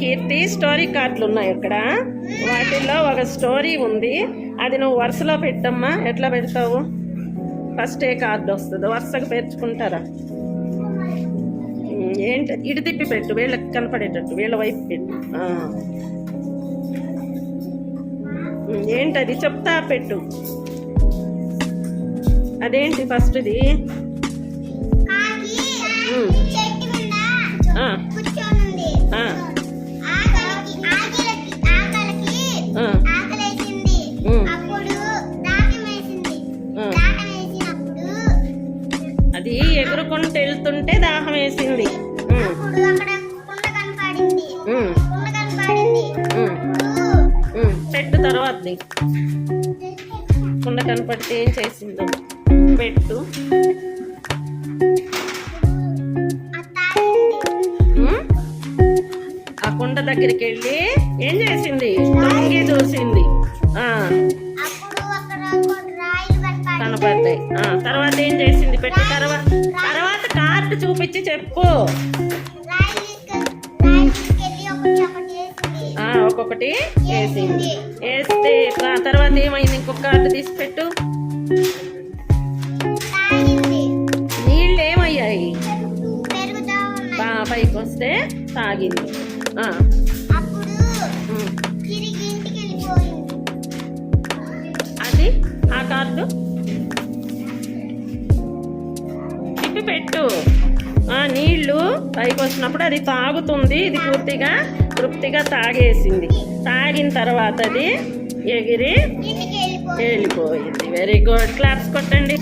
కీర్తి story కార్డులు ఉన్నాయి ఇక్కడ. వాటిల్లో ఒక స్టోరీ ఉంది, అది నువ్వు వరుసలో పెట్టమ్మా. ఎట్లా పెడతావు? ఫస్ట్ ఏ కార్డు వస్తుందో వరుసగా పేర్చుకుంటారా? ఏంటి ఇటు తిప్పి పెట్టు, వీళ్ళకి కనపడేటట్టు వీళ్ళ వైపు పెట్టు. ఏంటది చెప్తా పెట్టు. అదేంటి ఫస్ట్ది? అది ఎగురుకుంటూ వెళ్తుంటే దాహం వేసింది. పెట్టు తర్వాతది. కుండ కనపడితే ఏం చేసిందో పెట్టు. ఆ కుండ దగ్గరికి వెళ్ళి ఏం చేసింది? తొంగి చూసింది. కనపడ్డాయి. తర్వాత ఏం చేసింది? పెట్టు. తర్వాత కార్డు చూపించి చెప్పు. ఒక్కొక్కటి వేసింది. వేస్తే తర్వాత ఏమైంది? ఇంకొక కార్డు తీసి పెట్టు. నీళ్ళు ఏమయ్యాయి? పైకి వస్తే తాగింది. అది ఆ కార్డు తిప్పి పెట్టు. నీళ్లు పైకి వచ్చినప్పుడు అది తాగుతుంది. ఇది పూర్తిగా తృప్తిగా తాగేసింది. తాగిన తర్వాత అది ఎగిరి వెళ్ళిపోయింది. వెరీ గుడ్, క్లాప్స్ కొట్టండి.